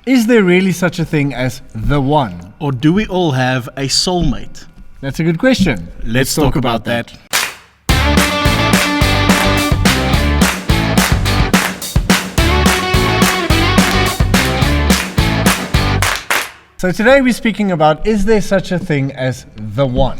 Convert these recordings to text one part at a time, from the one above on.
Is there really such a thing as the one? Or do we all have a soulmate? That's a good question. Let's talk about that. So today we're speaking about, is there such a thing as the one?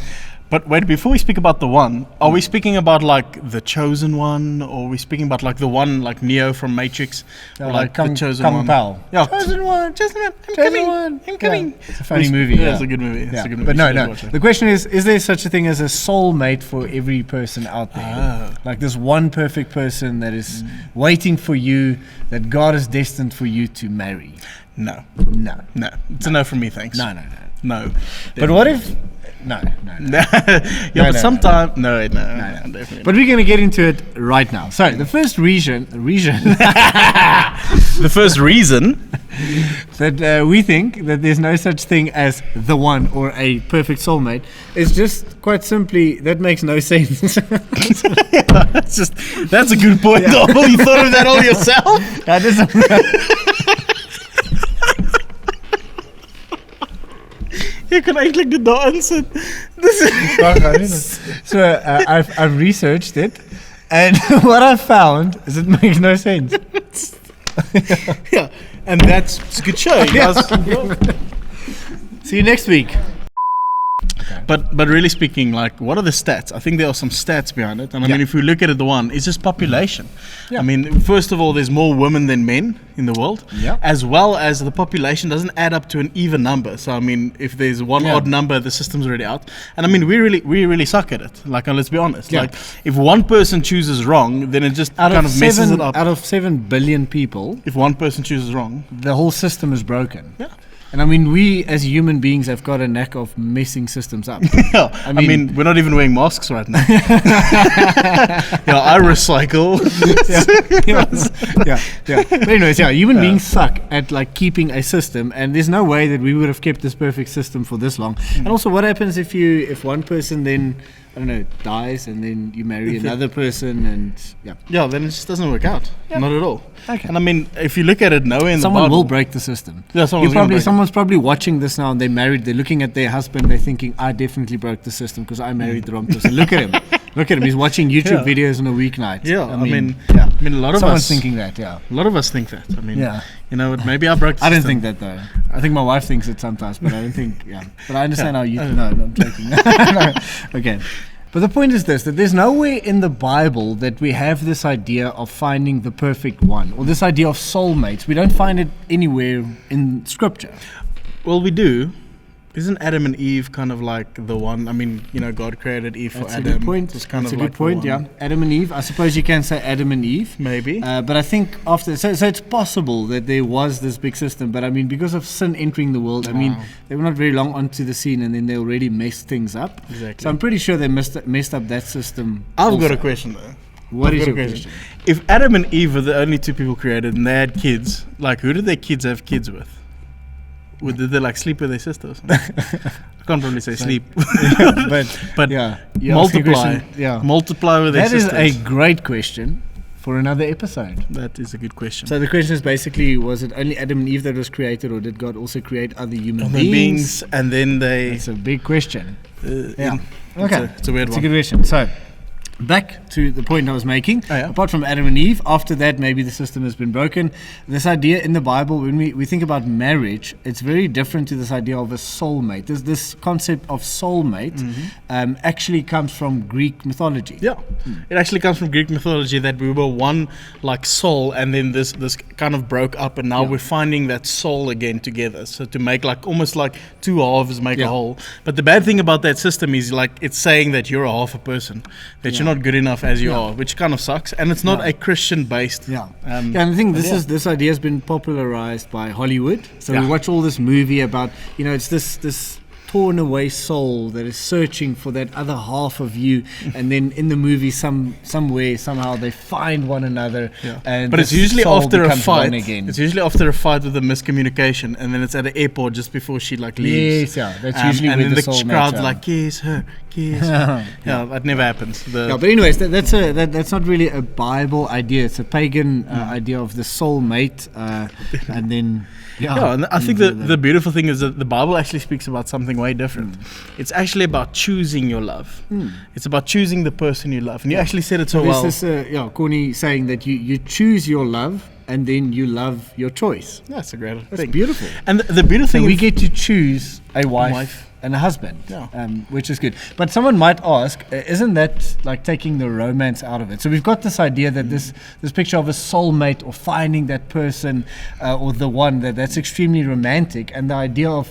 But wait, before we speak about the one, are we speaking about like the chosen one, or are we speaking about like the one like Neo from Matrix, or like the chosen Kung one? Pao. Yeah, Chosen one. chosen one. I'm Chosen coming. one. I'm coming. Yeah. It's a funny movie. Yeah, it's a good movie. It's a good movie. But no, You should no. watch it. The question is there such a thing as a soulmate for every person out there? Ah. Like this one perfect person that is waiting for you, that God is destined for you to marry? No, No. no. It's a no from me, thanks. No. No. But what if... No. Yeah, No, but no, sometimes... No, definitely But we're going to get into it right now. So, the first reason the first reason... that we think that there's no such thing as the one or a perfect soulmate is just quite simply that makes no sense. That's a good point. Yeah. Oh, you thought of that all yourself? That is Je kan eigenlijk de dansen. So I've researched it, and what I found is it makes no sense. Yeah, and that's it's a good show. Yeah. See you next week. But really speaking, like, what are the stats? I think there are some stats behind it. And I Yeah. mean, if we look at it, the one, it's just population. Yeah. I mean, first of all, there's more women than men in the world. Yeah. As well as the population doesn't add up to an even number. So, I mean, if there's one Yeah. odd number, the system's already out. And I mean, we really suck at it. Like, let's be honest. Yeah. Like, if one person chooses wrong, then it just kind of messes it up. Out of 7 billion people, If one person chooses wrong. the whole system is broken. Yeah. And I mean, we as human beings have got a knack of messing systems up. Yeah, I I mean- mean, we're not even wearing masks right now. I recycle. yeah. But anyways, human beings suck at like keeping a system, and there's no way that we would have kept this perfect system for this long. And also, what happens if one person then, I don't know, dies, and then you marry another person, and Yeah, then it just doesn't work out. Not at all. Okay. And I mean, if you look at it nowhere in someone the Bible, will break the system. Yeah, Someone's probably watching this now, and they're married. They're looking at their husband. They're thinking, "I definitely broke the system because I married the wrong person." Look at him. Look at him. He's watching YouTube Yeah. videos on a weeknight. Yeah, I mean, a lot of someone's us thinking that. Yeah. A lot of us think that. I mean, Yeah. you know, maybe I broke. The I don't system. think that though. I think my wife thinks it sometimes, but I don't think. Yeah. But I understand how you. Yeah. No, I'm joking. No. Okay. But the point is this: that there's nowhere in the Bible that we have this idea of finding the perfect one, or this idea of soulmates. We don't find it anywhere in Scripture. Well, we do. Isn't Adam and Eve kind of like the one? I mean, you know, God created Eve for That's Adam. a good point. It's kind That's of a like good point. the Yeah, one. Adam and Eve. I suppose you can say Adam and Eve. Maybe. But I think after, so it's possible that there was this big system. But I mean, because of sin entering the world, I mean, they were not very long onto the scene, and then they already messed things up. Exactly. So I'm pretty sure they messed up that system. I've also. got a question though. What I've is got your a question? If Adam and Eve were the only two people created and they had kids, like who did their kids have kids with? Did they like sleep with their sister or something? I can't probably say sleep. but yeah, you're asking a multiply. question, yeah. Multiply with their That is sisters. a great question for another episode. That is a good question. So the question is basically, was it only Adam and Eve that was created, or did God also create other human Other beings? beings, and then they. It's a big question. Yeah. Okay. It's a weird It's one. a good question. So, back to the point I was making. Oh, yeah. Apart from Adam and Eve, after that, maybe the system has been broken. This idea in the Bible, when we think about marriage, it's very different to this idea of a soulmate. This concept of soulmate actually comes from Greek mythology. Yeah, it actually comes from Greek mythology that we were one like soul, and then this kind of broke up, and now we're finding that soul again together. So to make like almost like two halves make a whole. But the bad thing about that system is like it's saying that you're a half a person, that you're not good enough as you are, which kind of sucks. And it's not a Christian based. And I think this idea has been popularized by Hollywood. So we watch all this movie about, it's this torn away soul that is searching for that other half of you, and then in the movie somehow they find one another. And but it's usually after a fight. Again. It's usually after a fight with a miscommunication, and then it's at the airport just before she like leaves. Yes, that's usually and where then the soulmate crowd's like, kiss her. That never happens. But anyways, that's not really a Bible idea. It's a pagan idea of the soulmate, and then and I think the beautiful thing is that the Bible actually speaks about something way different. It's actually about choosing your love. It's about choosing the person you love, and you actually said it so well. There's this corny saying that you choose your love, and then you love your choice. That's a great thing. That's beautiful. And the beautiful thing we get to choose a wife and a husband, which is good. But someone might ask, isn't that like taking the romance out of it? So we've got this idea that this picture of a soulmate or finding that person or the one, that's extremely romantic, and the idea of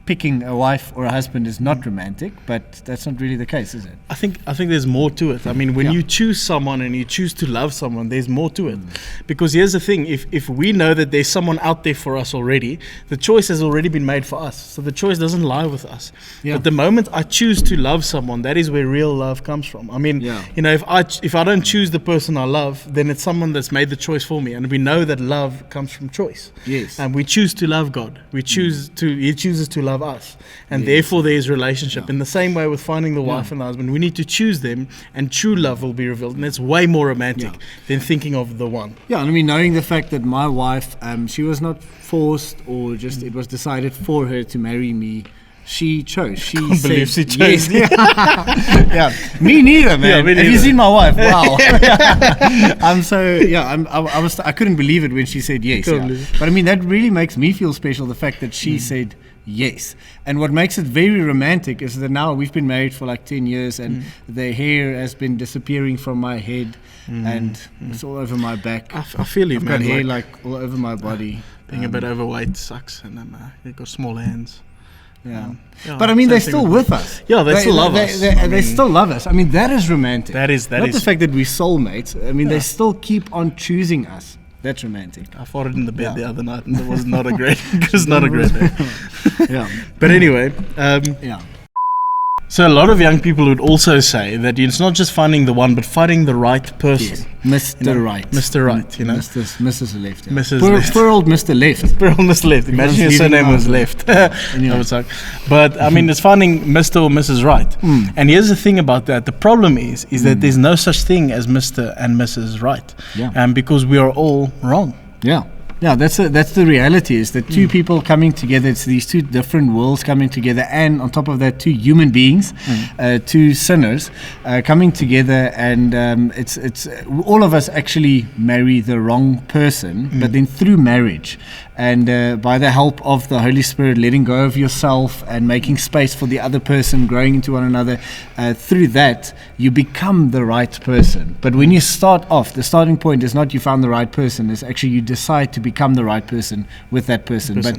picking a wife or a husband is not romantic, but that's not really the case, is it? I think there's more to it. I mean, when you choose someone and you choose to love someone, there's more to it. Because here's the thing, if we know that there's someone out there for us already, the choice has already been made for us. So the choice doesn't lie with us. But the moment I choose to love someone, that is where real love comes from. I mean, if I don't choose the person I love, then it's someone that's made the choice for me. And we know that love comes from choice. Yes. And we choose to love God. He chooses to love us, and therefore there is relationship. In the same way with finding the wife and the husband, we need to choose them, and true love will be revealed, and it's way more romantic than thinking of the one. And I mean, knowing the fact that my wife, she was not forced or just it was decided for her to marry me. She chose. She can't believe she chose. Yes. Me neither, man. Me neither. Have you seen my wife? Wow. I couldn't believe it when she said yes. But I mean, that really makes me feel special. The fact that she said yes. And what makes it very romantic is that now we've been married for like 10 years, and the hair has been disappearing from my head, and it's all over my back. I feel you, I've man. got hair like all over my body. Being a bit overweight sucks, and then you've got small hands. But I mean, they're still with us. They still love us. They still love us. I mean, that is romantic. That is not the fact that we're soulmates. I mean, they still keep on choosing us. That's romantic. I farted in the bed the other night, and it was not a great. It was not a great day. But anyway, so a lot of young people would also say that it's not just finding the one, but finding the right person. Yes. Mr. Right. Mr. Right, Mrs. Left. Yeah. Mrs. Left. Poor old Mr. Left. Poor old Mr. Left. Imagine your surname was Left. But I mean, it's finding Mr. or Mrs. Right. And here's the thing about that. The problem is that there's no such thing as Mr. and Mrs. Right. Because we are all wrong. Yeah, that's the reality, is that two people coming together. It's these two different worlds coming together, and on top of that, two human beings, two sinners coming together, and it's all of us actually marry the wrong person, but then through marriage and by the help of the Holy Spirit, letting go of yourself and making space for the other person, growing into one another, through that you become the right person. But when you start off, the starting point is not you found the right person, it's actually you decide to become the right person with that person. But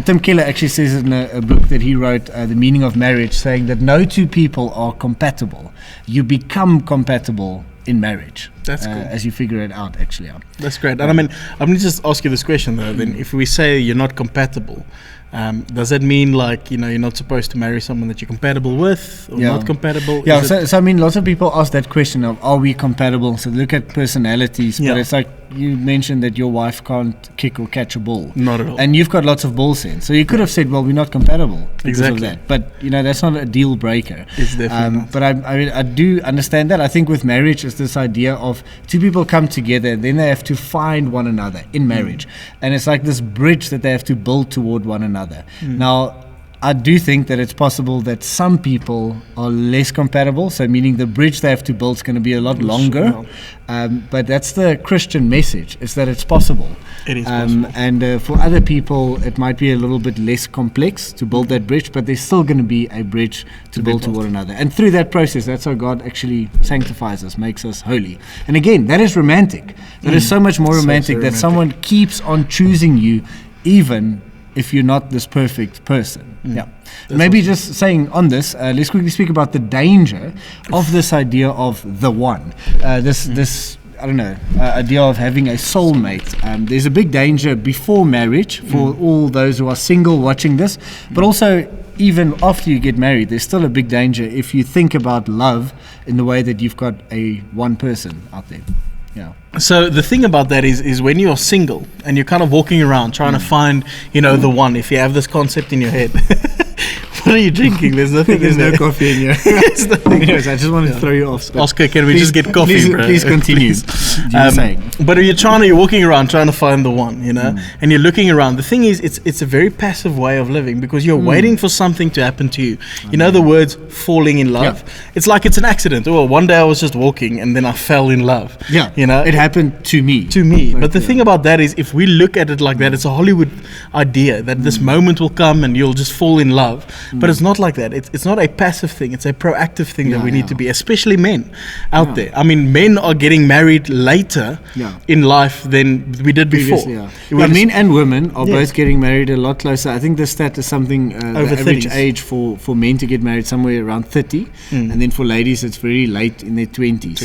Tim Keller actually says in a book that he wrote, The Meaning of Marriage, saying that no two people are compatible. You become compatible in marriage. That's cool. As you figure it out, actually. That's great. And I mean, I'm going to just ask you this question though. Then, if we say you're not compatible, does that mean like you're not supposed to marry someone that you're compatible with or not compatible? So I mean, lots of people ask that question of, are we compatible? So they look at personalities, but it's like you mentioned that your wife can't kick or catch a ball. Not at all. And you've got lots of ball sense. So you could have said, well, we're not compatible because of that. But that's not a deal breaker. It's definitely not. But I do understand that. I think with marriage is this idea of two people come together, then they have to find one another in marriage. And it's like this bridge that they have to build toward one another. Now, I do think that it's possible that some people are less compatible, so meaning the bridge they have to build is going to be a lot longer. But that's the Christian message, is that it's possible. It is possible. And for other people, it might be a little bit less complex to build that bridge, but there's still going to be a bridge to build to one another. And through that process, that's how God actually sanctifies us, makes us holy. And again, that is romantic. That is so much more romantic that someone keeps on choosing you, even if you're not this perfect person. Maybe just saying on this, let's quickly speak about the danger of this idea of the one. This I don't know, idea of having a soulmate. There's a big danger before marriage for all those who are single watching this, but also even after you get married, there's still a big danger if you think about love in the way that you've got a one person out there. Yeah. So the thing about that is when you're single and you're kind of walking around trying to find, the one, if you have this concept in your head. What are you drinking? There's nothing There's in no there. coffee in here. Anyways, I just wanted to throw you off. Oscar, can we just get coffee, please, bro? Please continue. You were saying. But you're walking around trying to find the one, and you're looking around. The thing is, it's a very passive way of living because you're waiting for something to happen to you. You know the words falling in love? Yeah. It's like it's an accident. Oh, one day I was just walking and then I fell in love. Yeah. It happened to me. But the thing about that is, if we look at it like that, it's a Hollywood idea that this moment will come and you'll just fall in love. But it's not like that. It's not a passive thing. It's a proactive thing that we need to be, especially men out there. I mean, men are getting married later in life than we did before. Men and women are both getting married a lot closer. I think the stat is something, over the average 30s. age for men to get married somewhere around 30. And then for ladies, it's very late in their 20s.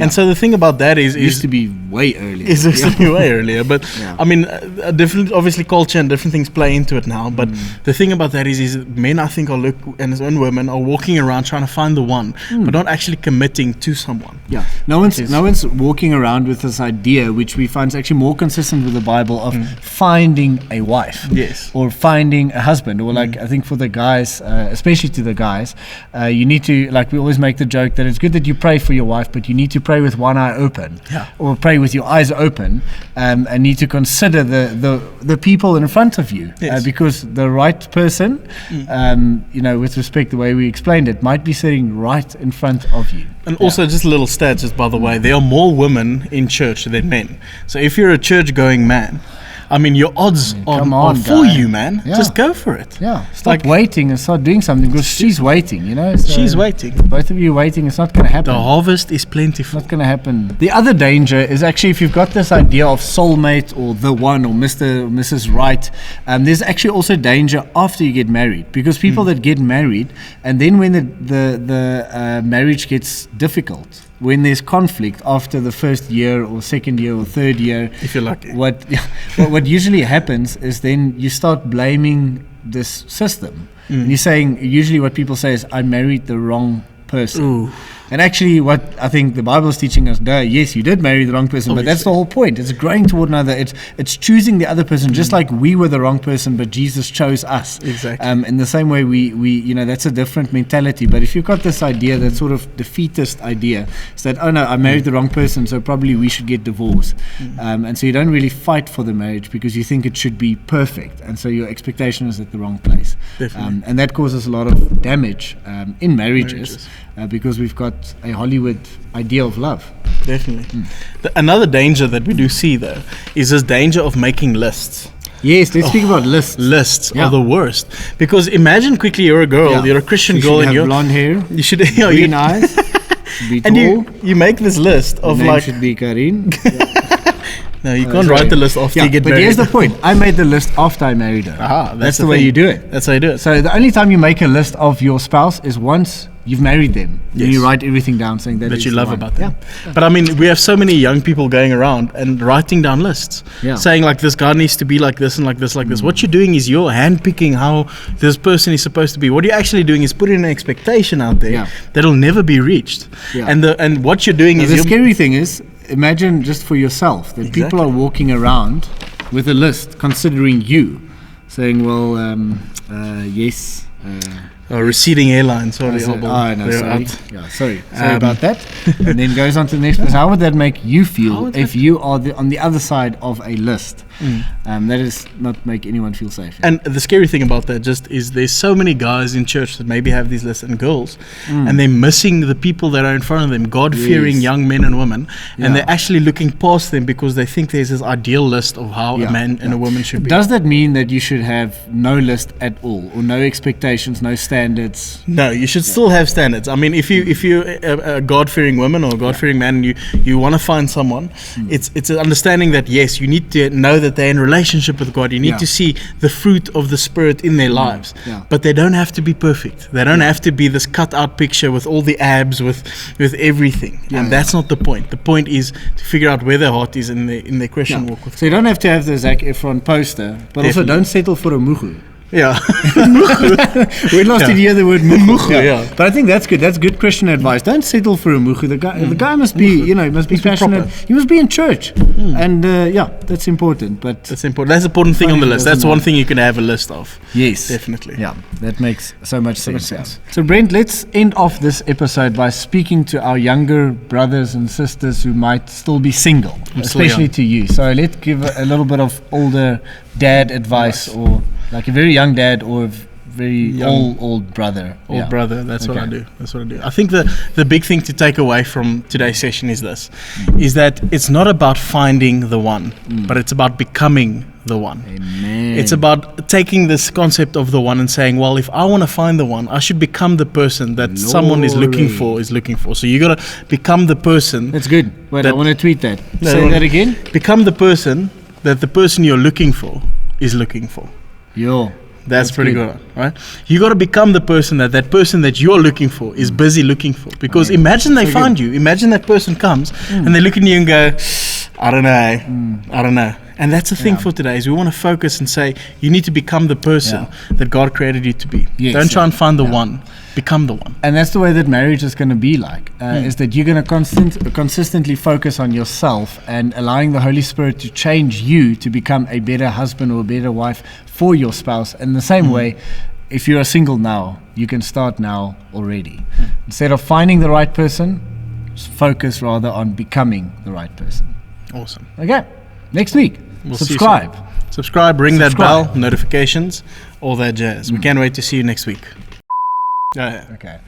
And so the thing about that is... It used to be way earlier. It used to be way earlier. But, I mean, different, obviously culture and different things play into it now. But the thing about that is men, I think, and women are walking around trying to find the one, but not actually committing to someone. Yeah, no one's walking around with this idea, which we find is actually more consistent with the Bible, of finding a wife, or finding a husband, or like I think for the guys, especially to the guys, you need to, like we always make the joke that it's good that you pray for your wife, but you need to pray with one eye open, or pray with your eyes open, and need to consider the people in front of you, because the right person, with respect to the way we explained it, might be sitting right in front of you. And also, just a little stat, just by the way, there are more women in church than men. So if you're a church-going man, I mean, your odds are for you, man. Yeah. Just go for it. Yeah, stop waiting and start doing something, because she's waiting, So she's waiting. Both of you waiting, it's not going to happen. The harvest is plentiful. It's not going to happen. The other danger is actually if you've got this idea of soulmate or the one or Mr. or Mrs. Right, there's actually also danger after you get married, because people that get married and then when the marriage gets difficult, when there's conflict after the first year or second year or third year, if you're lucky, what usually happens is then you start blaming this system. And you're saying, usually what people say is, I married the wrong person. Ooh. And actually what I think the Bible is teaching us, yes, you did marry the wrong person, but that's the whole point. It's growing toward another. It's choosing the other person, just like we were the wrong person, but Jesus chose us. Exactly. In the same way, we that's a different mentality. But if you've got this idea, that sort of defeatist idea, is that, oh no, I married the wrong person, so probably we should get divorced. And so you don't really fight for the marriage because you think it should be perfect. And so your expectation is at the wrong place. Definitely. And that causes a lot of damage in marriages. Because we've got a Hollywood idea of love. Definitely. Another danger that we do see, though, is this danger of making lists. Yes, let's speak about lists. Lists are the worst. Because imagine quickly you're a girl, you're a Christian girl, and you're blonde hair, you should green eyes, be tall, and you make this list of name should be Karin. No, you can't write the list after you get married. But here's the point. I made the list after I married her. That's the way you do it. That's how you do it. So the only time you make a list of your spouse is once you've married them. Then you write everything down saying that you love about them. Yeah. But I mean, we have so many young people going around and writing down lists, saying like this guy needs to be like this and like this, like this. What you're doing is you're handpicking how this person is supposed to be. What you're actually doing is putting an expectation out there that'll never be reached. Yeah. And what you're doing is the scary thing is, imagine just for yourself that people are walking around with a list considering you, saying, well, yes. Receding airline, sorry. Sorry. Yeah, sorry about that. And then goes on to the next person. How would that make you feel if you are on the other side of a list? That is not make anyone feel safe. And the scary thing about that just is there's so many guys in church that maybe have these lists, and girls, and they're missing the people that are in front of them, God-fearing young men and women, and they're actually looking past them because they think there's this ideal list of how a man and a woman should be. Does that mean that you should have no list at all, or no expectations, no standards? No, you should still have standards. I mean, if you're a God-fearing woman or a God-fearing man, and you want to find someone, it's an understanding that yes, you need to know that they're in relationship with God. You need to see the fruit of the Spirit in their lives. But they don't have to be perfect. They don't have to be this cut-out picture with all the abs, with everything. And that's not the point. The point is to figure out where their heart is in their Christian walk with God. So you don't have to have the Zac Efron poster, but also don't settle for a mugu. Yeah. We're lost to hear the word mugu. Yeah. But I think that's good. That's good Christian advice. Don't settle for a mugu. The guy must be, he must be passionate. He must be in church. And that's important. But That's important. That's the important thing on the list. That's one thing you can have a list of. yes. Definitely. Yeah, that makes so much sense. So Brent, let's end off this episode by speaking to our younger brothers and sisters who might still be single, especially to you. So let's give a little bit of older dad advice, or like a very young dad or a very old brother. Brother, that's what I do. I think the big thing to take away from today's session is this, is that it's not about finding the one, but it's about becoming the one. Amen. It's about taking this concept of the one and saying, well, if I want to find the one, I should become the person that someone is looking for. So you got to become the person. That's good. Wait, I want to tweet that. Say that again. Become the person that the person you're looking for is looking for. Yo. That's pretty good, right? You got to become the person that person that you're looking for is busy looking for. Because imagine they find you. Imagine that person comes and they look at you and go, I don't know. And that's the thing for today, is we want to focus and say, you need to become the person that God created you to be. Yes, don't try and find the one. Become the one. And that's the way that marriage is going to be like, is that you're going to consistently focus on yourself and allowing the Holy Spirit to change you to become a better husband or a better wife for your spouse. In the same way, if you're single now, you can start now already. Instead of finding the right person, focus rather on becoming the right person. Awesome. Okay, next week, We'll subscribe. See you soon. Subscribe, ring that bell, notifications, all that jazz. We can't wait to see you next week. Okay.